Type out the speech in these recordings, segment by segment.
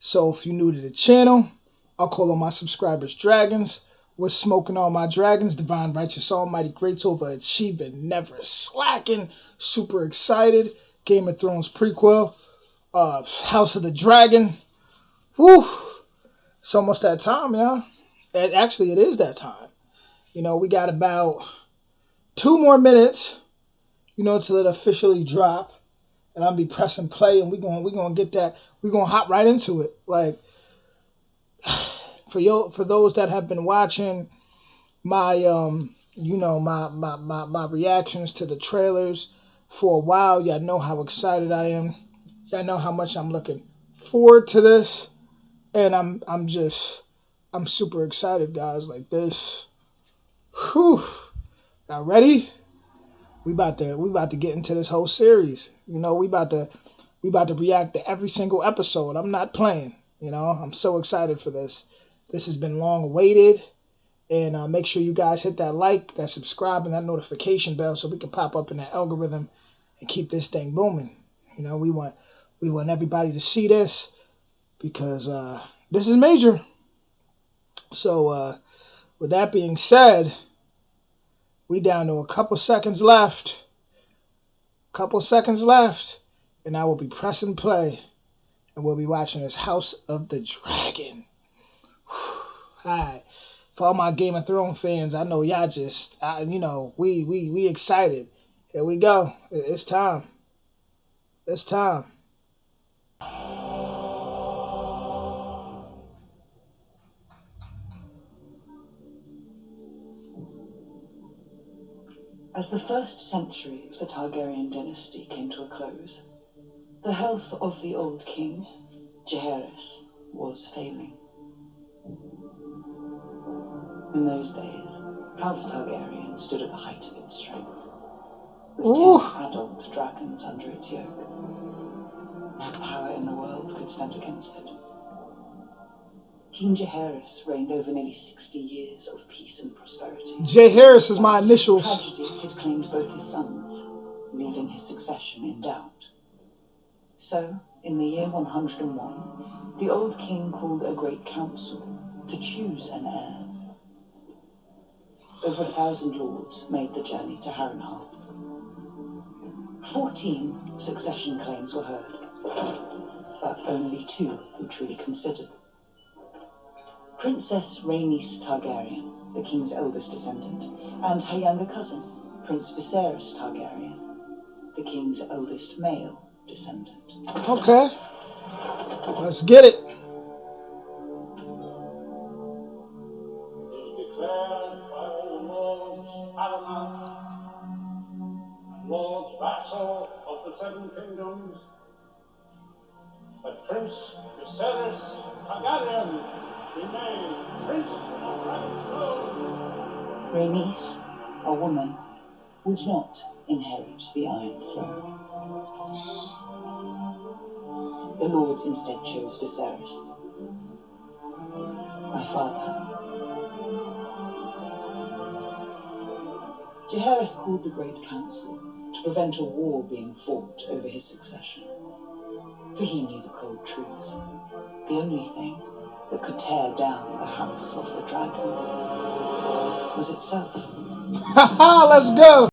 So if you're new to the channel, I'll call all my subscribers dragons. What's smoking all my dragons? Divine, righteous, almighty, great, overachieving, never slacking. Super excited. Game of Thrones prequel. House of the Dragon. Whew. It's almost that time, y'all. Actually, it is that time. You know, we got about 2 more minutes, till it officially drop. And I'll be pressing play, and we're gonna get that. We're gonna hop right into it. Like, for those that have been watching my my reactions to the trailers for a while, y'all know how excited I am. Y'all know how much I'm looking forward to this, and I'm super excited, guys. Like this. Whew. Y'all ready? We about to get into this whole series. We about to react to every single episode. I'm not playing. I'm so excited for this. This has been long awaited. And make sure you guys hit that like, that subscribe, and that notification bell so we can pop up in that algorithm and keep this thing booming. We want everybody to see this because this is major. So with that being said, we down to a couple seconds left. And I will be pressing play, and we'll be watching this House of the Dragon. Hi. For all my Game of Thrones fans, I know y'all we excited. Here we go. It's time. It's time. As the first century of the Targaryen dynasty came to a close, the health of the old king, Jaehaerys, was failing. In those days, House Targaryen stood at the height of its strength, with 10 adult dragons under its yoke. No power in the world could stand against it. King Jaehaerys reigned over nearly 60 years of peace and prosperity. Jaehaerys is my initials. Tragedy had claimed both his sons, leaving his succession in doubt. So, in the year 101, the old king called a great council to choose an heir. Over 1,000 lords made the journey to Harrenhal. 14 succession claims were heard, but only 2 were truly considered. Princess Rhaenys Targaryen, the king's eldest descendant, and her younger cousin, Prince Viserys Targaryen, the king's eldest male descendant. Okay, let's get it. Lord vassal of the Seven Kingdoms, that Prince Viserys Targaryen remain Prince of Dragonstone. Rhaenys, a woman, would not inherit the Iron Throne. The lords instead chose Viserys, my father. Jaehaerys called the Great Council to prevent a war being fought over his succession. For he knew the cold truth. The only thing that could tear down the House of the Dragon was itself. Haha, let's go.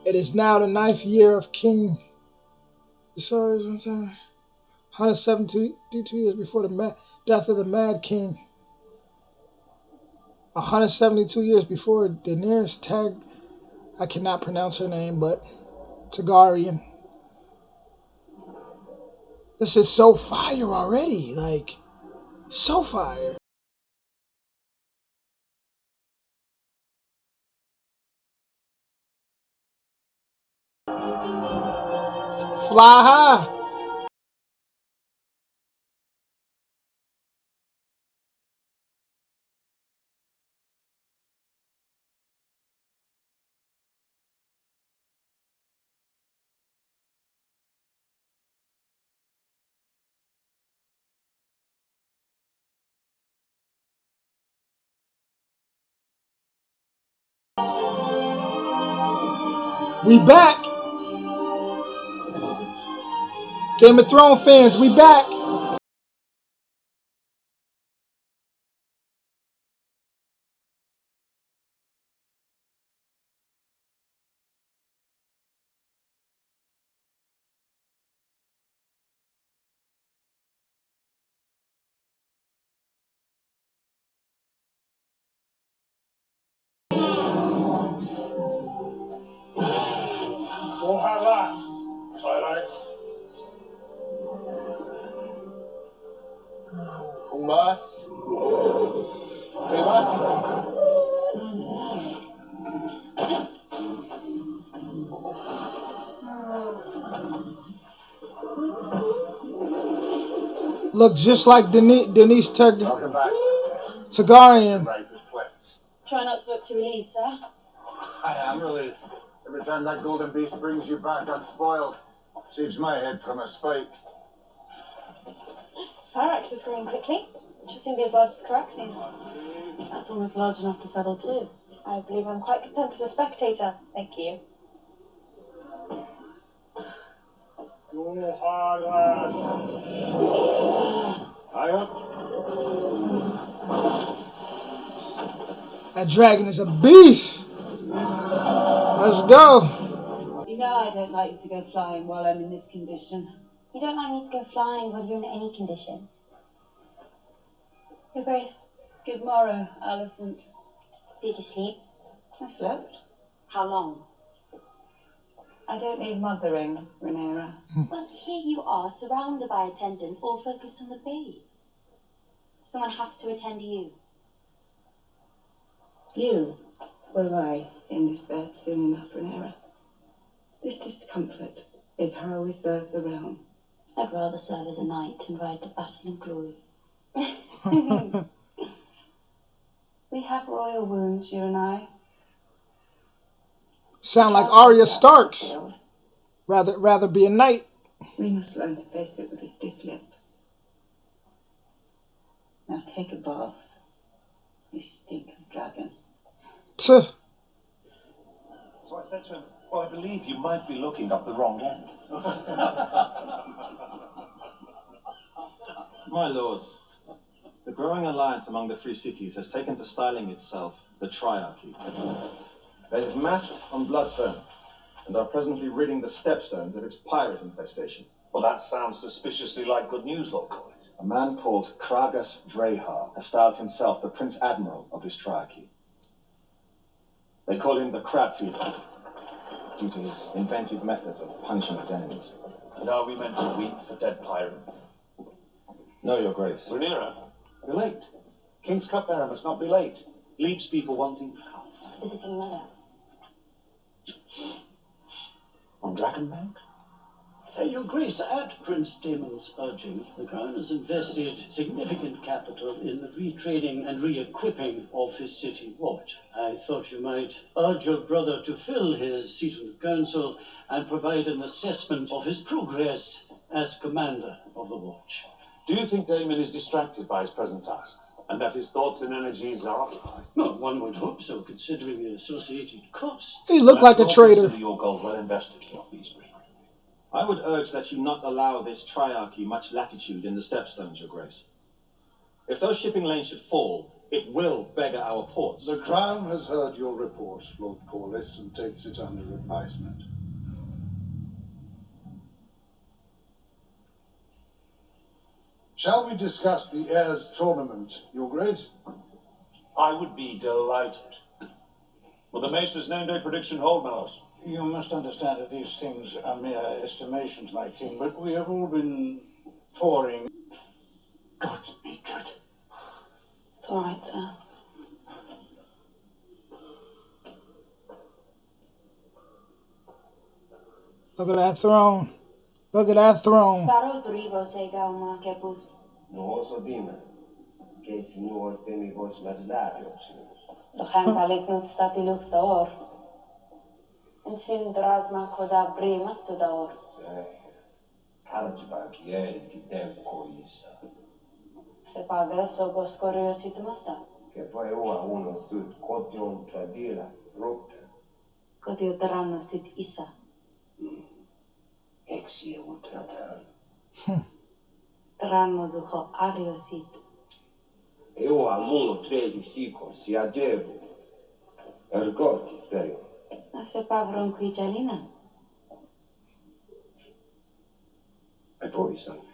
It is now the 9th year of King. Sorry, 172 years before the death of the Mad King. 172 years before Daenerys I cannot pronounce her name, but Targaryen. This is so fire already. Like, so fire. Fly high. We back. Game of Thrones fans, we back. Look just like Denise Targaryen. Try not to look too relieved, sir. I am relieved. Every time that golden beast brings you back unspoiled, saves my head from a spike. Syrax is growing quickly. It should soon be as large as Caraxes. That's almost large enough to settle too. I believe I'm quite content as a spectator. Thank you. That dragon is a beast. Let's go. You know I don't like you to go flying while I'm in this condition. You don't like me to go flying while you're in any condition. Your Grace. Good morrow, Alicent. Did you sleep? I slept. How long? I don't need mothering, Rhaenyra. Well, here you are, surrounded by attendants, all focused on the babe. Someone has to attend you. You will lie in this bed soon enough, Rhaenyra. This discomfort is how we serve the realm. I'd rather serve as a knight and ride to battle and glory. We have royal wounds, you and I. Sound like Arya Starks. Rather be a knight. We must learn to face it with a stiff lip. Now take a bath. You stink of dragon. Tuh. So I said to him, well, I believe you might be looking up the wrong end. My lords, the growing alliance among the free cities has taken to styling itself the Triarchy. They have massed on Bloodstone and are presently ridding the Stepstones of its pirate infestation. Well, that sounds suspiciously like good news, Lord Corlett. A man called Kragas Drehar has styled himself the Prince Admiral of this Triarchy. They call him the Crab Feeder, due to his inventive methods of punishing his enemies. And are we meant to weep for dead pirates? No, Your Grace. Rhaenyra, you're late. King's cupbearer must not be late. Leaves people wanting power. Just visiting mother. On Dragonbank? Your Grace, at Prince Daemon's urging, the Crown has invested significant capital in the retraining and re-equipping of his city watch. I thought you might urge your brother to fill his seat on the council and provide an assessment of his progress as commander of the watch. Do you think Daemon is distracted by his present task, and that his thoughts and energies are occupied? Well, one would hope so, considering the associated costs. He looked like a traitor. Consider your gold well invested, Lord Beesbury. I would urge that you not allow this Triarchy much latitude in the Stepstones, Your Grace. If those shipping lanes should fall, it will beggar our ports. The Crown has heard your report, Lord Corlys, and takes it under advisement. Shall we discuss the heirs tournament, Your Grace? I would be delighted. Will the Maester's name day prediction hold, Mellos? You must understand that these things are mere estimations, my king, but we have all been pouring. God be good. It's all right, sir. Look at that throne. Look at that throne. No so bine, che signor temi vos medlario, Lochem paliknut stati lux daor. In sin drasma koda brimas to daor. Cargiba chieri di tempo isa. Se paga so goskorio sit masta. Che poi uno sud cotion tradila, Rupta. Koti Tarana sit Isa. Exia Utratan. Tarano Zuho Ario sit. Eu amuno 13 ciclos e adevo. Ergoti, perio. Ase Pavron qui Jalina. I brought you something.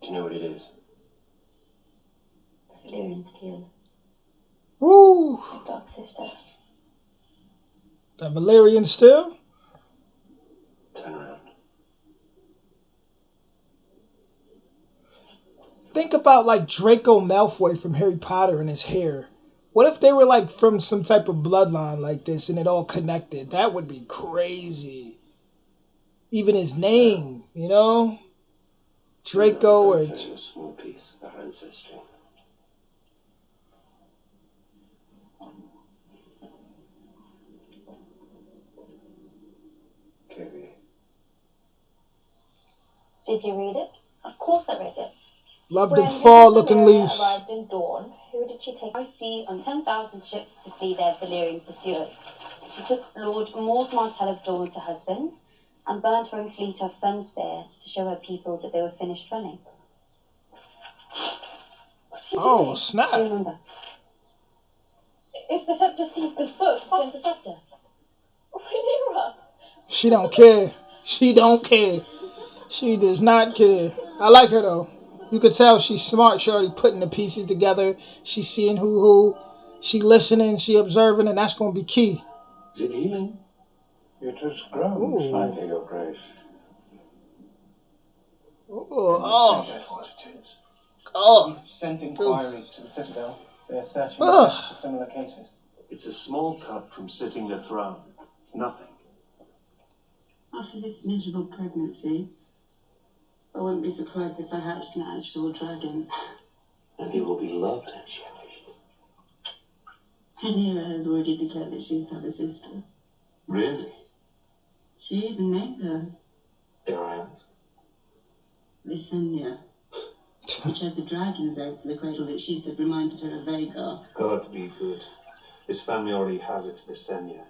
Do you know what it is? It's Valyrian steel. Woo! My dark sister. That Valyrian still? Turn around. Think about like Draco Malfoy from Harry Potter and his hair. What if they were like from some type of bloodline like this and it all connected? That would be crazy. Even his name, you know? Draco or... I'll show you a small piece of our ancestry. Carrie. Did you read it? Of course I read it. Loved When and fall looking Lysameria leaves. arrived in Dawn, who did she take by sea on 10,000 ships to flee their Valyrian pursuers? She took Lord Mors Martell of Dawn to husband and burnt her own fleet off Sunspear to show her people that they were finished running. What are you Oh, doing? snap. Do you remember? If the scepter sees this book, then the scepter. Rhaenyra! She don't care. She don't care. She does not care. I like her though. You could tell she's smart. She already putting the pieces together. She's seeing who. She listening. She observing, and that's gonna be key. Is it healing? It has grown Ooh. slightly, Your Grace. Oh, Say what it is. oh. We've sent inquiries to the Citadel. They are searching Ugh. for similar cases. It's a small cut from sitting the throne. It's nothing. After this miserable pregnancy, I wouldn't be surprised if I hatched an actual dragon. And he will be loved and cherished. Rhaenyra has already declared that she's to have a sister. Really? She even named her Dare I ask? Visenya, which has the dragon's egg for the cradle that she said reminded her of Vagar. God be good. His family already has its Visenya.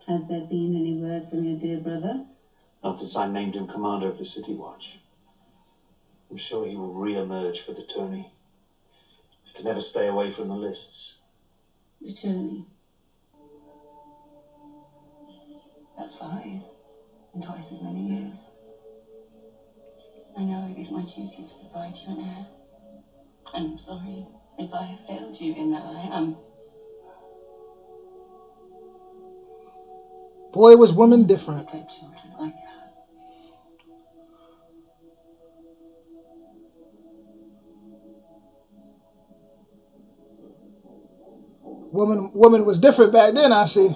Has there been any word from your dear brother? Not since I named him commander of the City Watch. I'm sure he will re-emerge for the tourney. He can never stay away from the lists. The tourney. That's 5 in twice as many years. I know it is my duty to provide you an heir. And I'm sorry if I have failed you in that I am. Boy, was woman different. Good children like her. Woman was different back then, I see.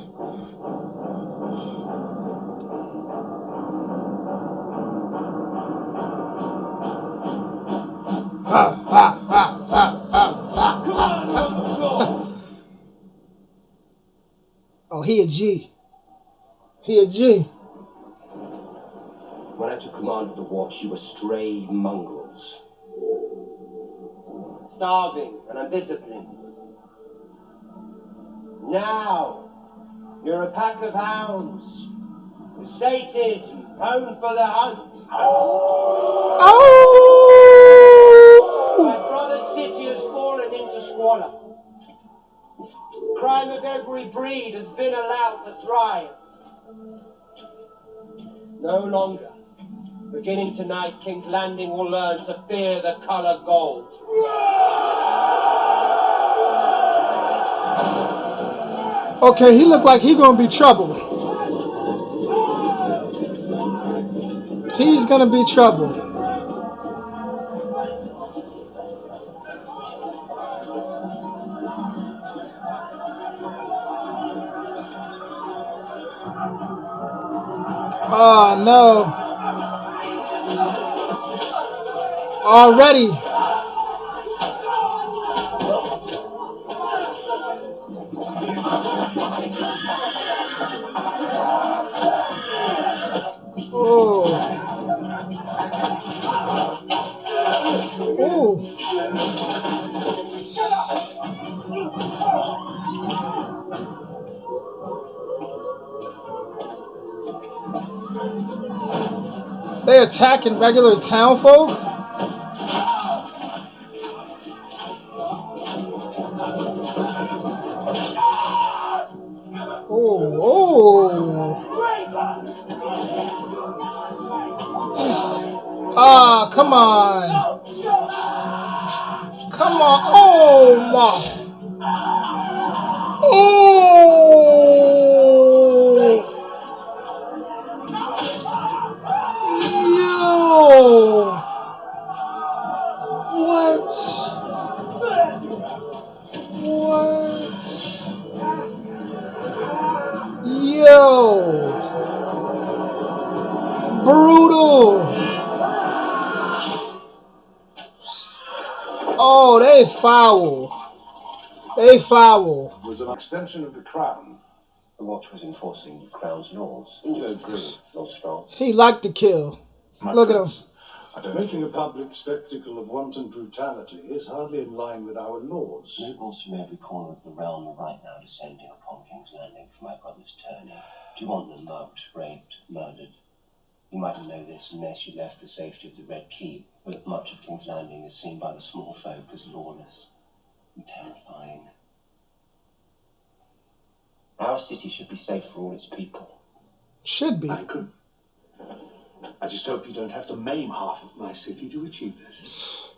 Oh, he a G. He a G. When I took command of the watch, you were stray mongrels. Starving and undisciplined. Now, you're a pack of hounds. Sated and prone for the hunt. My brother's city has fallen into squalor. Crime of every breed has been allowed to thrive. No longer. Beginning tonight, King's Landing will learn to fear the colour gold. Okay, he looked like he gonna be trouble. He's gonna be trouble. Oh no. Already. Oh. They attacking regular townfolk? Ah, come on. Come on. Oh, my. Oh. Yo. What? What? Yo. Brutal. Oh, they foul. They foul. It was an extension of the crown. The Watch was enforcing the Crown's laws. Wouldn't you agree, Lord Strong? He liked to kill. Look at him. Making a public spectacle of wanton brutality is hardly in line with our laws. Nobles from every corner of the realm are right now descending upon King's Landing for my brother's tourney. Do you want them mugged, raped, murdered? You mightn't know this unless you left the safety of the Red Keep, where much of King's Landing is seen by the small folk as lawless and terrifying. Our city should be safe for all its people. Should be. I just hope you don't have to maim half of my city to achieve this.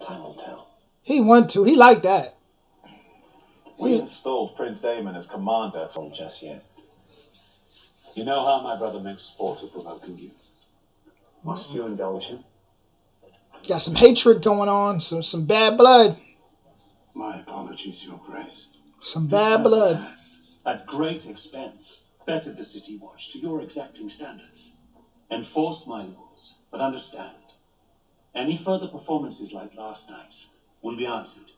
Time will tell. He wanted to. He liked that. We installed Prince Damon as commander. Not just yet. You know how my brother makes sport of provoking you. Must you indulge him? Got some hatred going on. Some bad blood. My apologies, Your Grace. Some bad blood. At great expense, bettered the City Watch to your exacting standards. Enforce my laws, but understand, any further performances like last night's will be answered.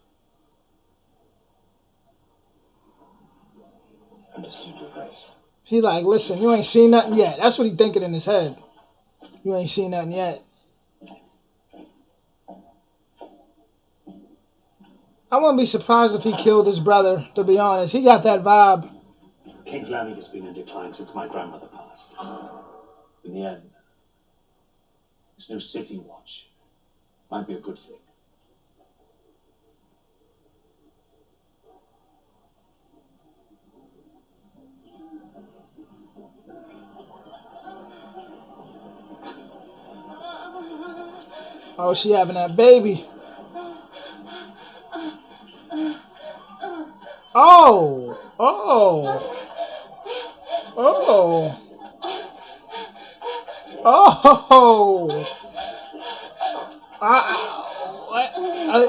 Understood, Your Grace. He like, listen, you ain't seen nothing yet. That's what he thinking in his head. You ain't seen nothing yet. I wouldn't be surprised if he killed his brother, to be honest. He got that vibe. King's Landing has been in decline since my grandmother passed. In the end, this new City Watch might be a good thing. Oh, she having that baby. Oh. Oh. Oh. Oh. I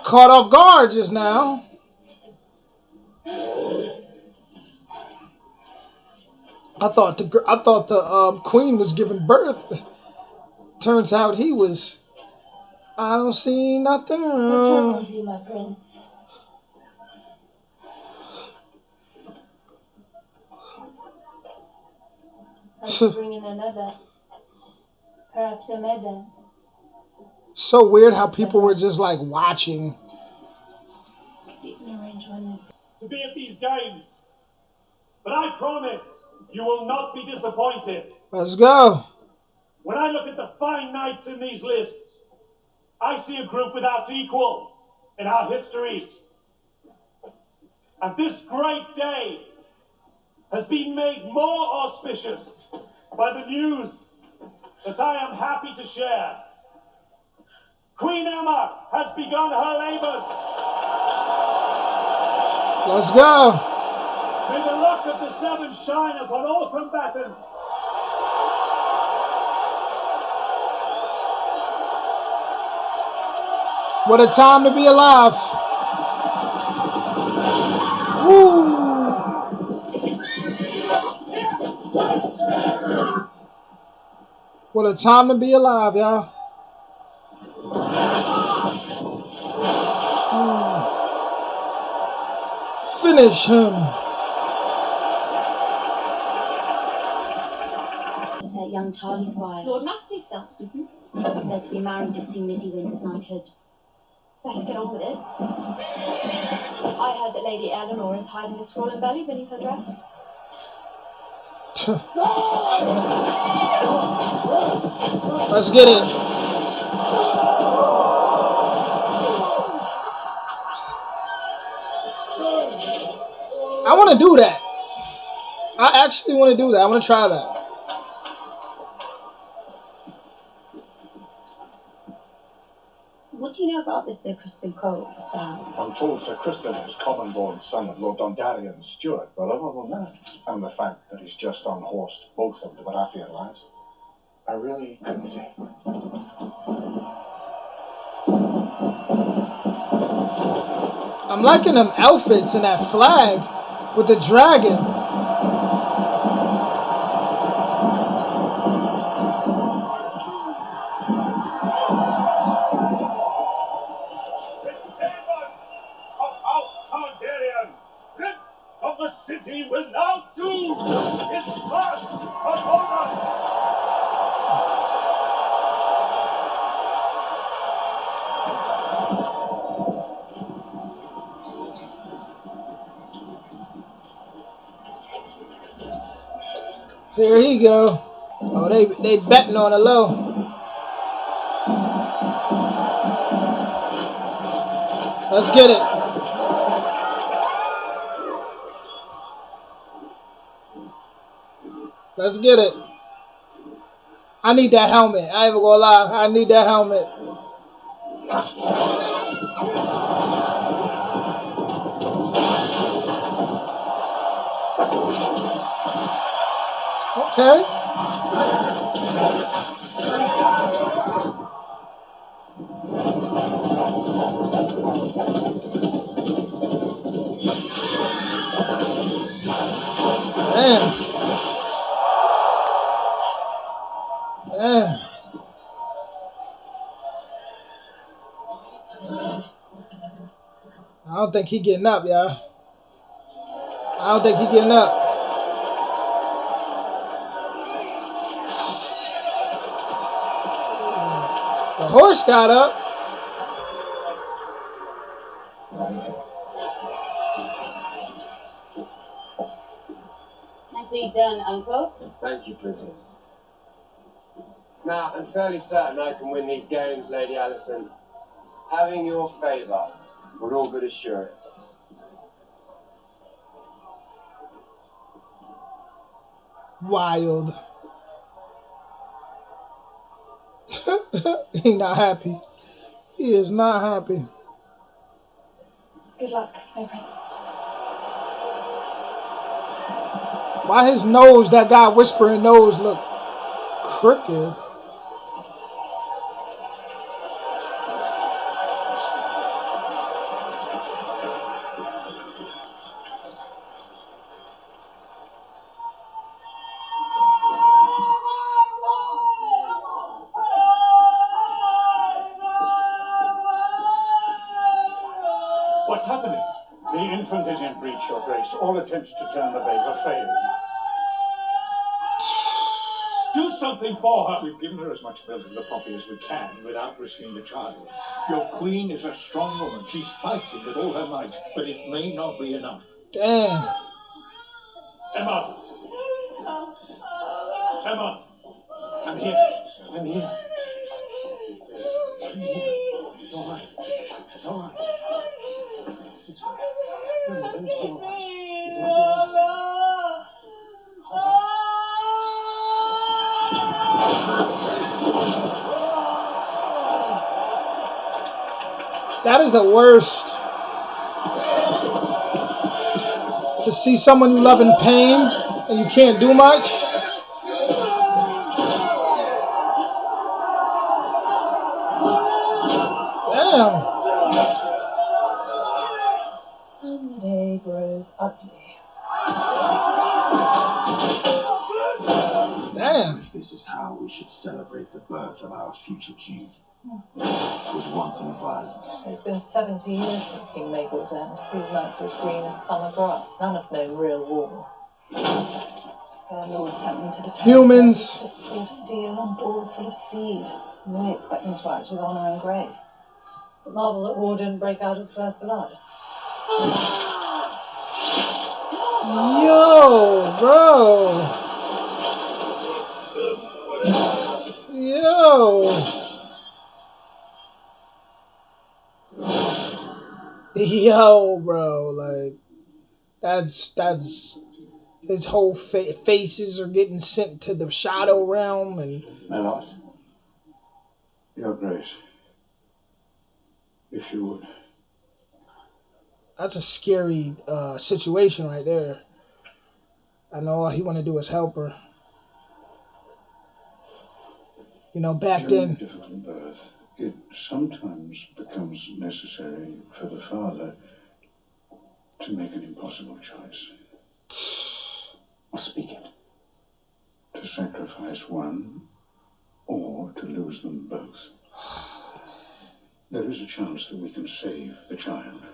caught off guard just now. I thought the queen was giving birth. Turns out he was. I don't see nothing. What troubles you, my prince? I'm bringing another. Perhaps a maiden. So weird how people were just like watching. To be at these games, but I promise you will not be disappointed. Let's go. When I look at the fine knights in these lists, I see a group without equal in our histories. And this great day has been made more auspicious by the news that I am happy to share. Queen Emma has begun her labors. Let's go. May the luck of the seven shine upon all combatants. What a time to be alive. Woo. What a time to be alive, y'all. Finish him. Young Charlie Squire. Lord Massey's son. He's meant to be married as soon as he wins his knighthood. Let's get on with it. I heard that Lady Eleanor is hiding a swollen belly beneath her dress. Let's get it. I want to do that. I actually want to do that. I want to try that. What do you know about this Sir Crispin Cole, Sam? I'm told Sir Crispin is common-born son of Lord Dondarrion Stewart, but other than that, and the fact that he's just unhorsed both of the Baratheon lads, I really couldn't say. I'm liking them outfits and that flag with the dragon. Of the city will now choose his first opponent. There you go. Oh, they betting on a low. Let's get it. Let's get it. I need that helmet. I ain't even gonna lie. I need that helmet. Okay. Damn. Damn. I don't think he getting up, y'all. I don't think he getting up. The horse got up. Nicely done, Uncle. Thank you, Princess. Now, I'm fairly certain I can win these games, Lady Allison. Having your favour would all but assure it. Wild. He not happy. He is not happy. Good luck, my prince. Why his nose, that guy whispering nose, look crooked? What's happening? The infant is in breach, Your Grace. All attempts to turn the babe have failed. Do something for her. We've given her as much milk of the poppy as we can without risking the child. Your queen is a strong woman. She's fighting with all her might, but it may not be enough. Damn. Emma! Emma! I'm here. I'm here. I'm here. It's all right. It's all right. It's all right. You're going to be all right. You're going to be all right. That is the worst. To see someone you love in pain and you can't do much. Damn. And the day grows ugly. Damn. This is how we should celebrate the birth of our future king. With wanton violence. It's been 70 years since King Maegor's end. These nights are as green as summer grass. None have known real war. Their lord sent them to the Humans. Fists full of steel and balls full of seed. And we expect them to act with honour and grace. It's a marvel that war didn't break out at first blood. Yo, bro. Yo. Yo, bro. Like, that's his whole faces are getting sent to the shadow realm and. My lord, Your Grace, if you would. That's a scary situation right there. I know all he want to do is help her. You know, back During then. difficult birth, it sometimes becomes necessary for the father to make an impossible choice. I'll speak it. To sacrifice one or to lose them both. There is a chance that we can save the child.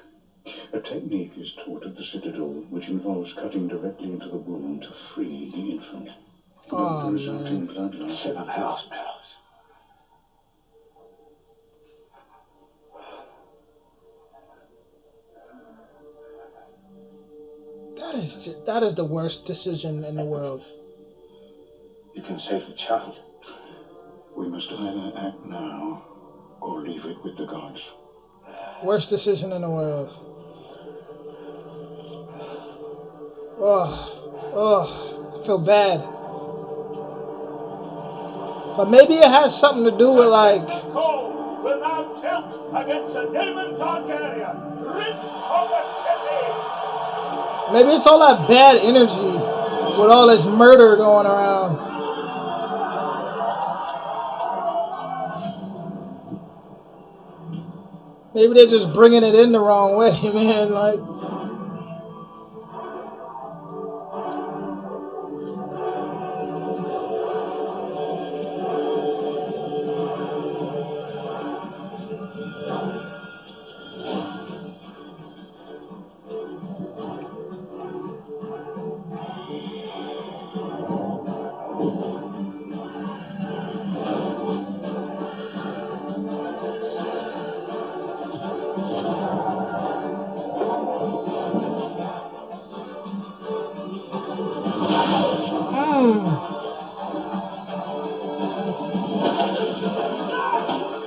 A technique is taught at the Citadel which involves cutting directly into the womb to free the infant. But the resulting blood loss... 7 hours, my lord. That is the worst decision in the world. You can save the child. We must either act now or leave it with the gods. Worst decision in the world. Oh, I feel bad. But maybe it has something to do with like. Call will now tilt against the Daemon Targaryen, Prince of the City. Maybe it's all that bad energy with all this murder going around. Maybe they're just bringing it in the wrong way, man. Like.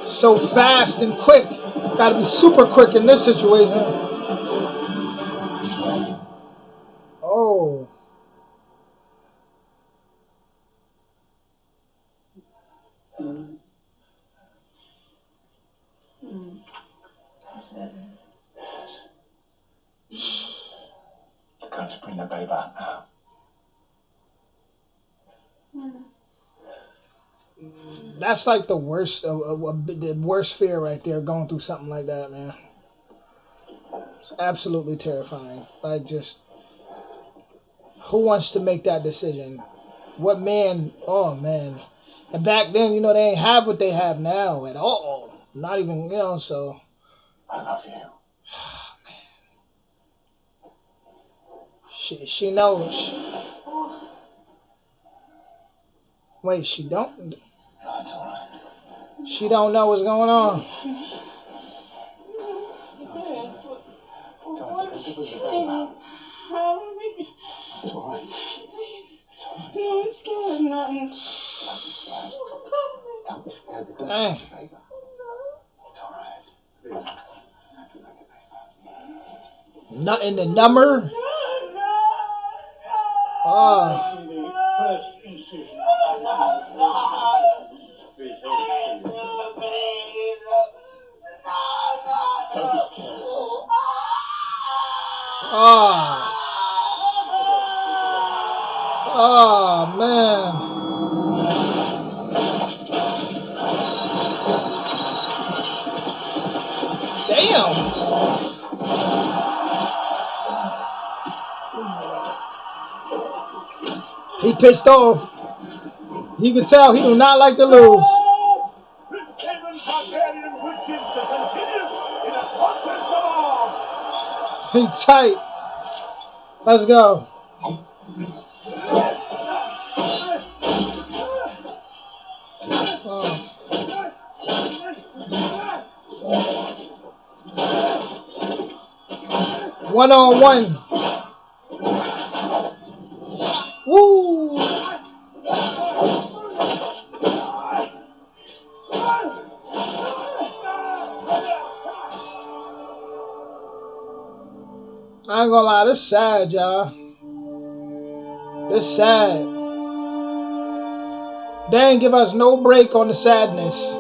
So fast and quick. Gotta be super quick in this situation. Oh. They're going to bring the babe out now. That's like the worst, the worst fear right there. Going through something like that, man. It's absolutely terrifying. Like, just who wants to make that decision? What man? Oh man! And back then, you know, they ain't have what they have now at all. Not even, you know. So. I love you. She knows. Wait, she don't? No, it's all right. She don't know what's going on. It's all right. No, I'm scared. Don't be scared. Dang. It's all right. Nothing to number. Oh. Don't be scared. Oh man. Damn. He pissed off. You can tell he do not like to lose. Prince Daemon Targaryen wishes to continue in a contest of arms. He tight. Let's go. 1-on-1. Woo! I ain't gonna lie, this sad, y'all. This sad. They ain't give us no break on the sadness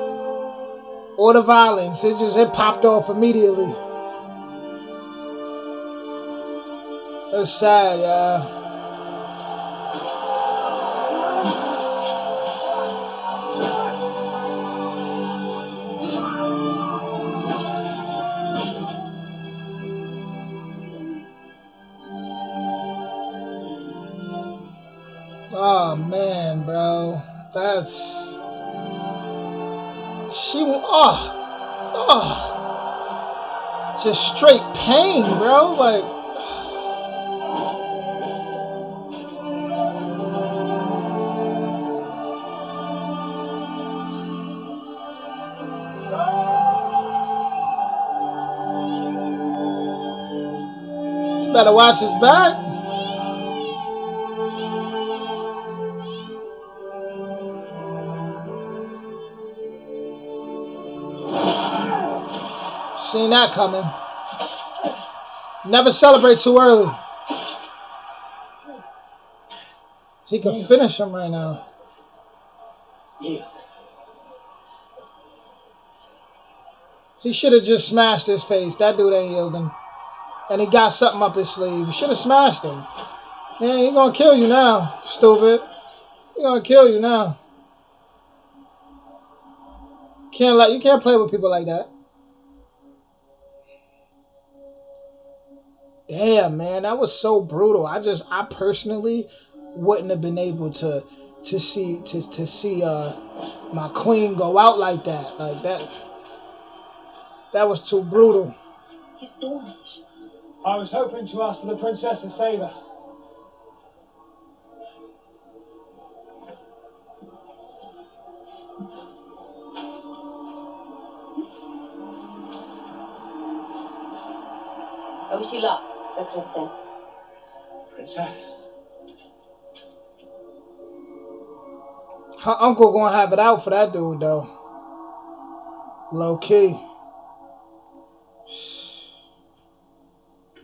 or the violence. It popped off immediately. It's sad, y'all. Oh man, bro, just straight pain, bro. Like, you better watch his back. Seen that coming. Never celebrate too early. He can finish him right now. He should have just smashed his face. That dude ain't yielding. And he got something up his sleeve. He should have smashed him. Yeah, he gonna kill you now, stupid. He gonna kill you now. You can't play with people like that. Damn, man, that was so brutal. I personally wouldn't have been able to see my queen go out like that. Like that. That was too brutal. He's Dornish. I was hoping to ask for the princess's favor. Oh, she luck, said Kristen. Princess? Her uncle gonna have it out for that dude, though. Low key.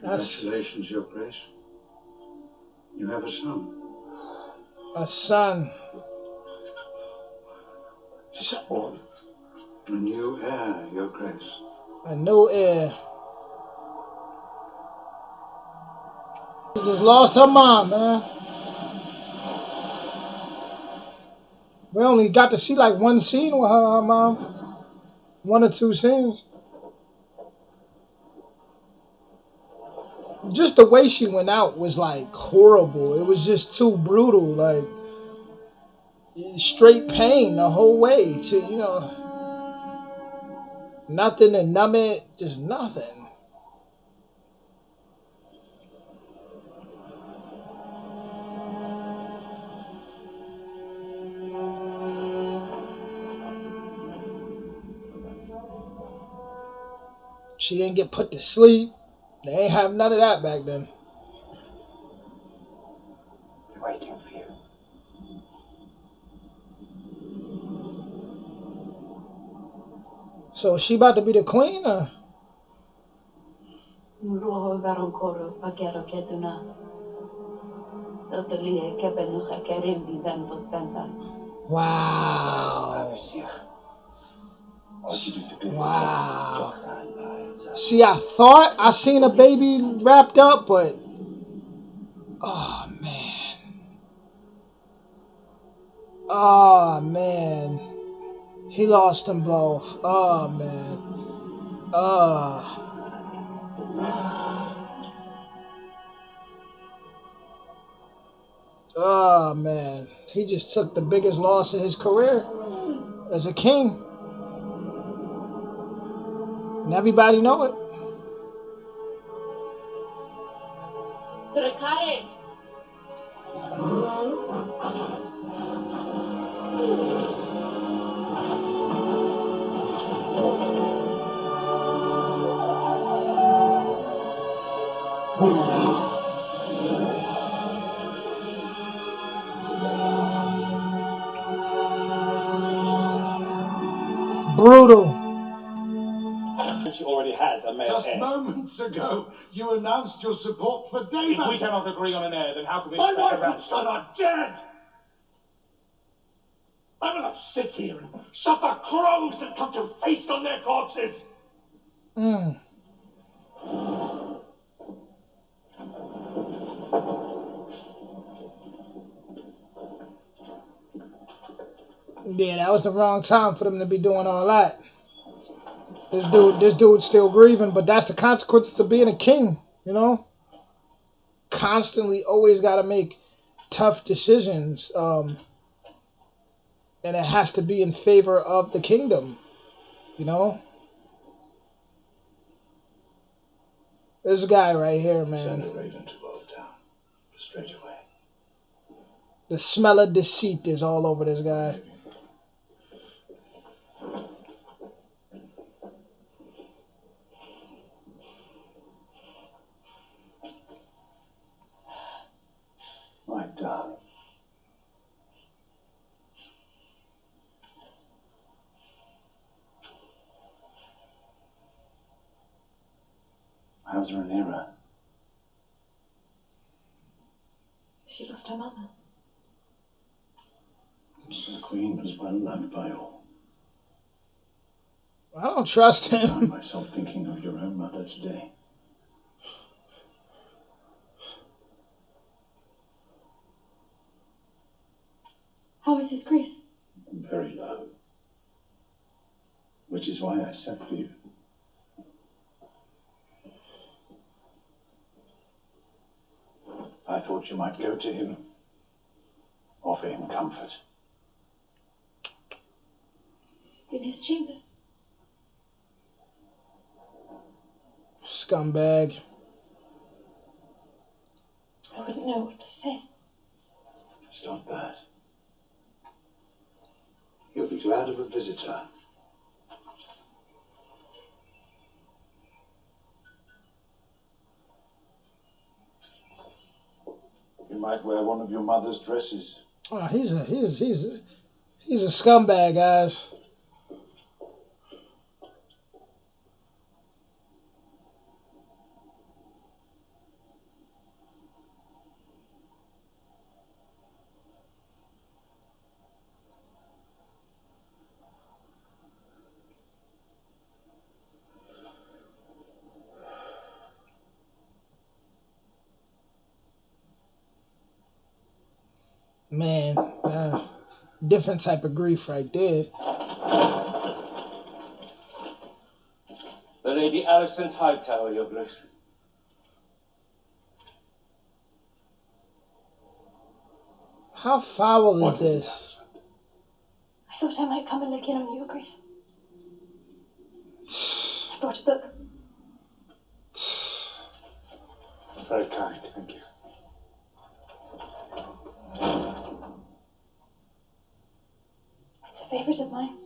Congratulations, Your Grace. You have a son. A son. A new heir, Your Grace. A new heir. She just lost her mom, man. We only got to see like one scene with her mom. 1 or 2 scenes. Just the way she went out was like horrible. It was just too brutal. Like straight pain the whole way. Nothing to numb it. Just nothing. She didn't get put to sleep. They ain't have none of that back then. They're waiting for you. So is she about to be the queen, or? Wow. Wow. See, I thought I seen a baby wrapped up, but oh man. Oh man. He lost them both. Oh man. Oh man. He just took the biggest loss of his career as a king. And everybody know it. Dracarys. Brutal. She already has a male Just heir. moments ago, you announced your support for David. If we cannot agree on an heir, then how can we My expect a wife and ransom? son are dead. I will not sit here and suffer crows that come to feast on their corpses. Yeah, that was the wrong time for them to be doing all that. This dude's still grieving, but that's the consequences of being a king, you know? Constantly always got to make tough decisions, and it has to be in favor of the kingdom, you know? This guy right here, man. Send a raven to Old Town straight away. The smell of deceit is all over this guy. My darling. How's Rhaenyra? She lost her mother. The Queen was well loved by all. I don't trust I him. found myself thinking of your own mother today. How is his grace? Very low. Which is why I sent for you. I thought you might go to him, offer him comfort. In his chambers. Scumbag. I wouldn't know what to say. It's not that. He'll be glad of a visitor. You might wear one of your mother's dresses. Oh, he's a scumbag, guys. Man, different type of grief right there. The Lady Alicent Hightower, Your Grace. How foul is this? I thought I might come and look in on you, Your Grace. I brought a book. Very kind, thank you. It's a favourite of mine.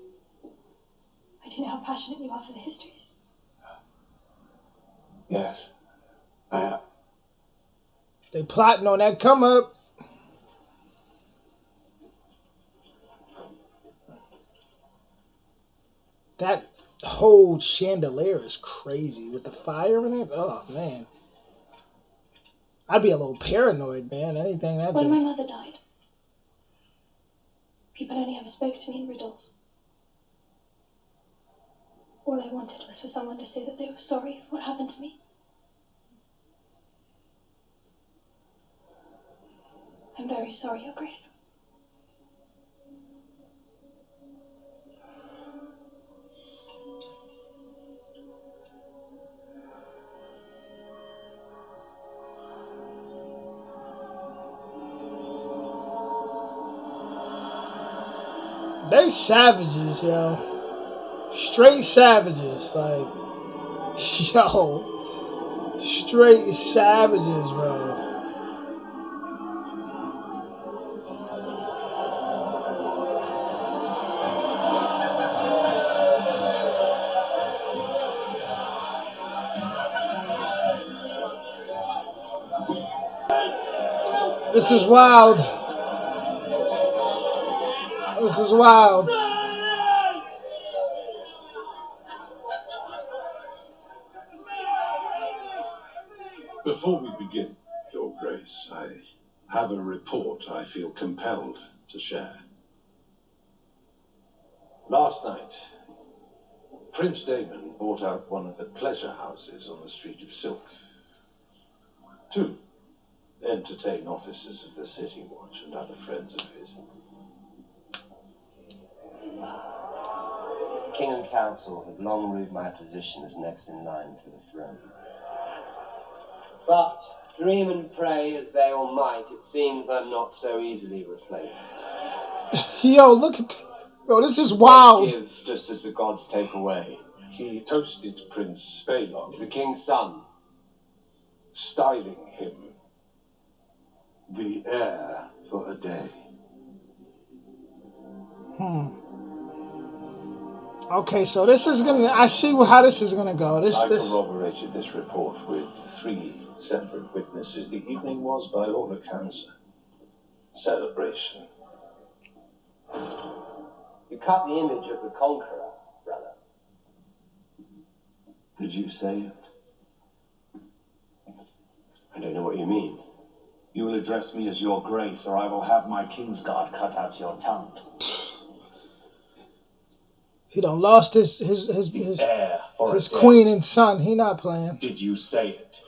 I do know how passionate you are for the histories. Yes, I am. They plotting on that come up. That whole chandelier is crazy with the fire in it. Oh man, I'd be a little paranoid, man. Anything that. When my mother died, people only ever spoke to me in riddles. All I wanted was for someone to say that they were sorry for what happened to me. I'm very sorry, Your Grace. They savages, yo. Straight savages, like, yo. Straight savages, bro. This is wild. This is wild. Before we begin, Your Grace, I have a report I feel compelled to share. Last night, Prince Damon bought out one of the pleasure houses on the Street of Silk to entertain officers of the City Watch and other friends of his. King and Council have long ruled my position as next in line for the throne. But, dream and pray as they all might, it seems I'm not so easily replaced. Yo, look at... Yo, this is wild. Give just as the gods take away. He toasted Prince Balog, The king's son. styling him the heir for a day. Okay, so this is gonna... I see how this is gonna go. I corroborated this report with 3 separate witnesses. The evening was, by all accounts, a celebration. You cut the image of the conqueror, brother. Did you say it? I don't know what you mean. You will address me as Your Grace, or I will have my Kingsguard cut out your tongue. He done lost his queen and son. He not playing. Did you say it?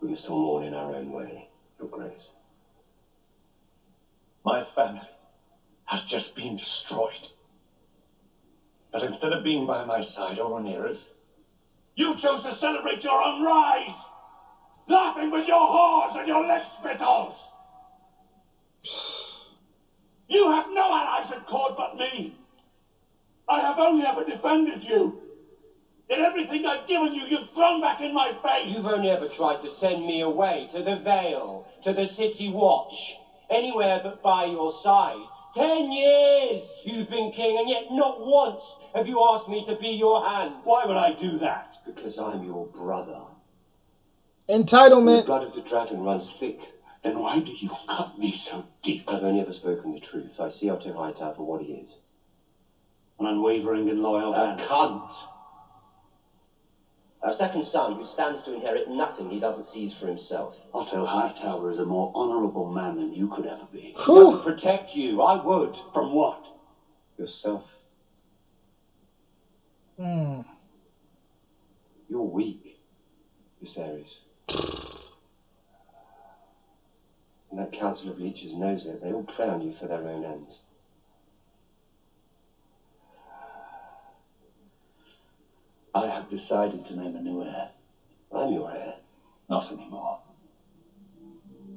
We must all mourn in our own way, Your Grace. My family has just been destroyed. But instead of being by my side or near us, you chose to celebrate your own rise, laughing with your whores and your leg spittles. You have no allies at court but me. I have only ever defended you. In everything I've given you, you've thrown back in my face. You've only ever tried to send me away to the Vale, to the City Watch, anywhere but by your side. 10 years you've been king, and yet not once have you asked me to be your hand. Why would I do that? Because I'm your brother. Entitlement. The blood of the dragon runs thick. Then why do you cut me so deep? I've only ever spoken the truth. I see Otto Hightower for what he is. An unwavering and loyal A hand. cunt. A second son who stands to inherit nothing he doesn't seize for himself. Otto Hightower is a more honourable man than you could ever be. I would protect you. I would. From what? Yourself. Mm. You're weak, Viserys. And that council of leeches knows it. They all prey on you for their own ends. I have decided to name a new heir. I'm your heir. Not anymore.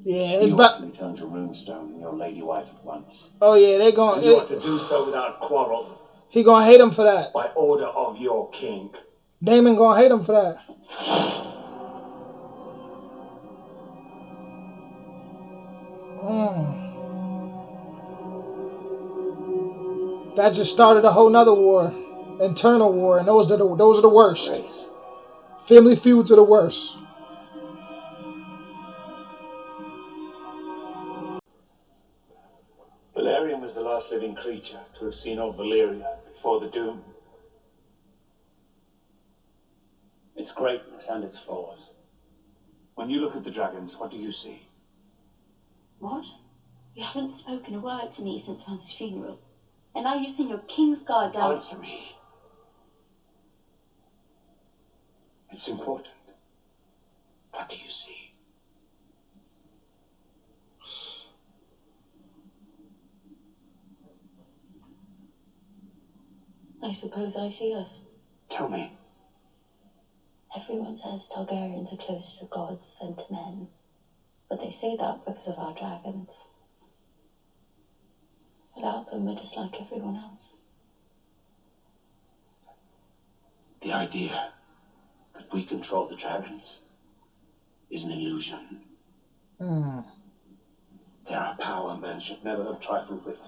Yeah, it's you about ought to return to Runestone and your lady wife at once. Oh yeah, they going. You ought to do so without quarrel. He gonna hate him for that. By order of your king. Damon gonna hate him for that. That just started a whole nother war, internal war, and those are the worst. Family feuds are the worst. Valerian was the last living creature to have seen old Valyria before the doom. Its greatness and its flaws. When you look at the dragons, what do you see? What? You haven't spoken a word to me since Mother's funeral. And now you send your Kingsguard down. Answer me. It's important. What do you see? I suppose I see us. Tell me. Everyone says Targaryens are closer to gods than to men. But they say that because of our dragons. Without them, we're just like everyone else. The idea that we control the dragons is an illusion. They are a power men should never have trifled with.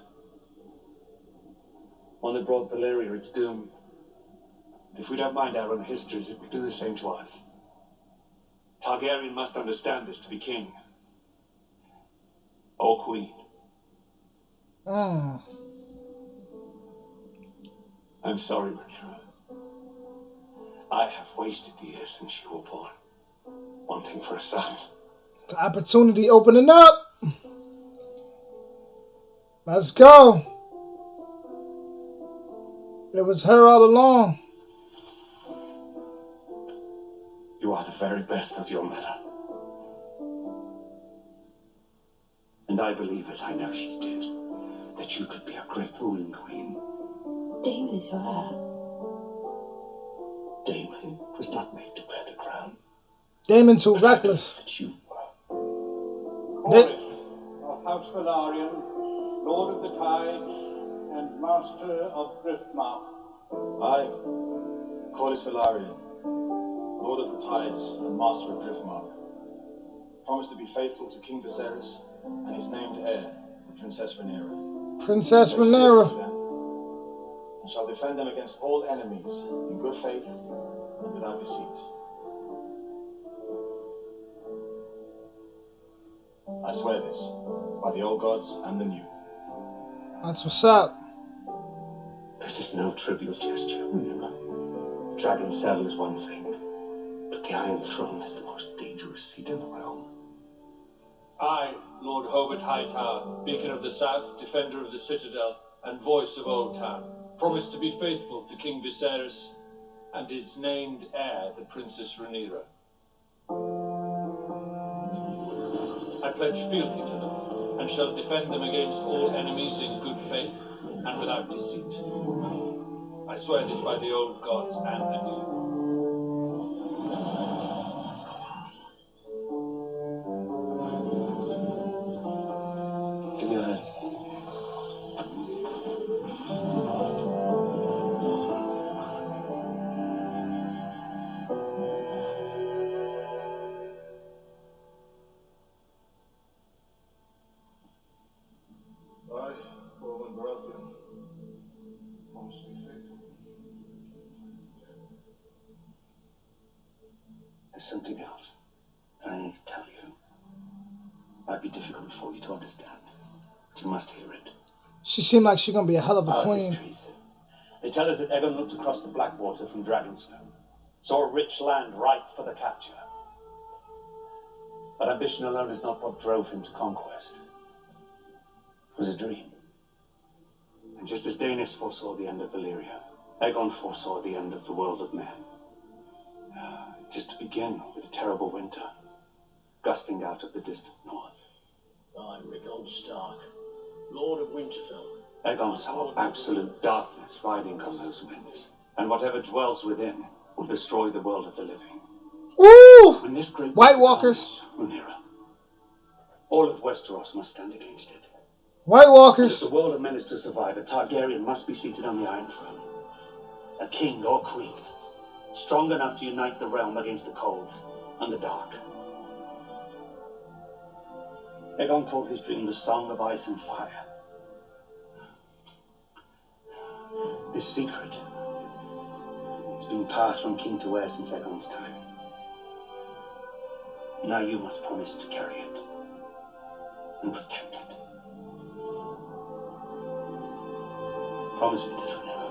one that brought Valyria its doom. If we don't mind our own histories, it will do the same to us. Targaryen must understand this to be king. Or queen. I'm sorry, Rhaenyra. I have wasted the years since you were born, wanting for a son. The opportunity opening up. Let's go. It was her all along. You are the very best of your mother. And I believe, as I know she did, that you could be a great ruling queen. Daemon is your heir. Daemon was not made to wear the crown. Daemon too reckless. That you Corlys of House Velaryon, Lord of the Tides, and Master of Driftmark. I, Corlys Velaryon, Lord of the Tides and Master of Driftmark, promise to be faithful to King Viserys and his named heir, Princess Rhaenyra. Princess Rhaenyra. And shall defend them against all enemies in good faith and without deceit. I swear this by the old gods and the new. That's what's up. This is no trivial gesture, Rhaenyra. Dragon's Saddle is one thing, but the Iron Throne is the most dangerous seat in the realm. I, Lord Hobart Hightower, Beacon of the South, Defender of the Citadel, and Voice of Old Town, promise to be faithful to King Viserys and his named heir, the Princess Rhaenyra. I pledge fealty to them, and shall defend them against all enemies in good faith and without deceit. I swear this by the old gods and the new. Give me your hand. I, Roman Baratheon, promise to be faithful. There's something else that I need to tell you. Might be difficult for you to understand, but you must hear it. She seemed like she's gonna be a hell of a Our queen. histories. They tell us that Aegon looked across the Blackwater from Dragonstone, saw a rich land ripe for the capture. But ambition alone is not what drove him to conquest. It was a dream. And just as Daenerys foresaw the end of Valyria, Aegon foresaw the end of the world of men. Just to begin with a terrible winter, gusting out of the distant north. I, Rickon Stark, Lord of Winterfell. Aegon saw absolute darkness riding on those winds, and whatever dwells within will destroy the world of the living. Woo! When this great White Walkers. Rhaenyra, all of Westeros must stand against it. White And if Walkers. the world of men is to survive, a Targaryen must be seated on the Iron Throne. A king or queen, strong enough to unite the realm against the cold and the dark. Aegon called his dream the Song of Ice and Fire. This secret has been passed from king to heir since Aegon's time. Now you must promise to carry it and protect it. Promise me this, Rhaenyra.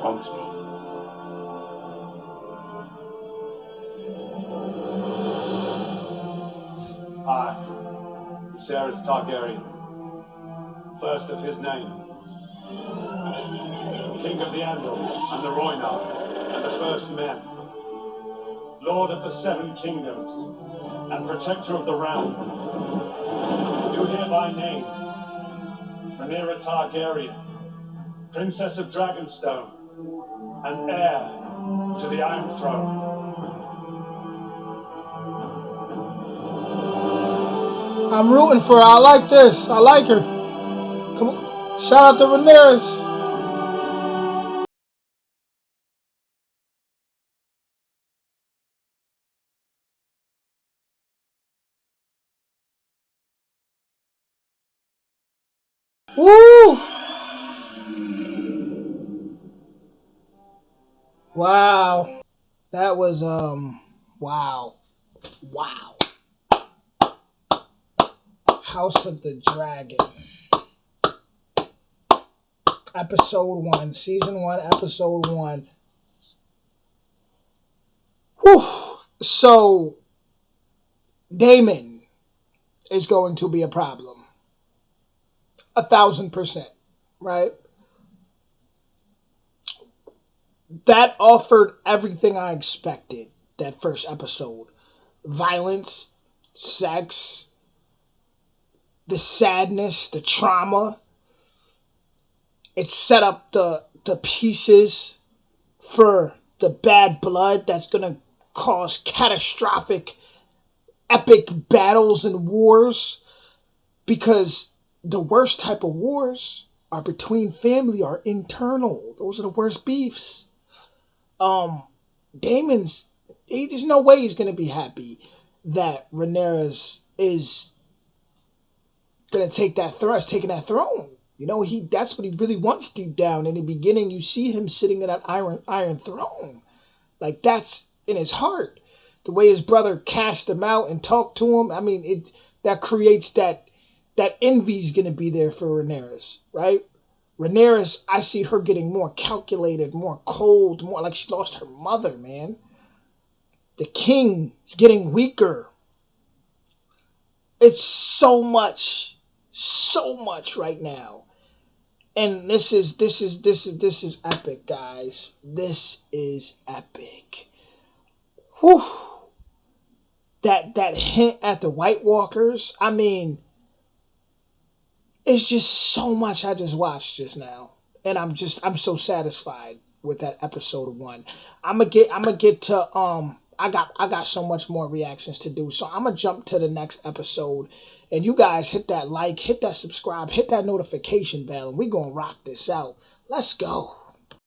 Promise me. I, Viserys Targaryen, first of his name, King of the Andals and the Rhoynar and the First Men, Lord of the Seven Kingdoms and Protector of the Realm, do hereby name Rhaenyra Targaryen, Princess of Dragonstone and heir to the Iron Throne. I'm rooting for her. I like this. I like her. Come on. Shout out to Rhaenyra. Woo! Wow. That was wow. Wow. House of the Dragon. Episode 1, Season 1, Episode 1. Whew. So, Daemon is going to be a problem. 1,000%. Right? That offered everything I expected, that first episode. Violence, sex, the sadness, the trauma. It set up the pieces for the bad blood that's going to cause catastrophic, epic battles and wars. Because the worst type of wars are between family, are internal. Those are the worst beefs. Daemon's, there's no way he's going to be happy that Rhaenyra is going to take that throne, taking that throne. You know, that's what he really wants deep down. In the beginning, you see him sitting in that iron throne. Like, that's in his heart. The way his brother cast him out and talked to him, I mean, that creates that envy's going to be there for Rhaenyra, right? Rhaenyra, I see her getting more calculated, more cold, more like she lost her mother, man. The king is getting weaker. It's so much right now. And this is epic, guys. This is epic. Whew. That hint at the White Walkers, I mean, it's just so much I just watched just now. And I'm so satisfied with that episode 1. I'm gonna get to I got so much more reactions to do. So I'm gonna jump to the next episode. And you guys hit that like, hit that subscribe, hit that notification bell, and we're gonna rock this out. Let's go.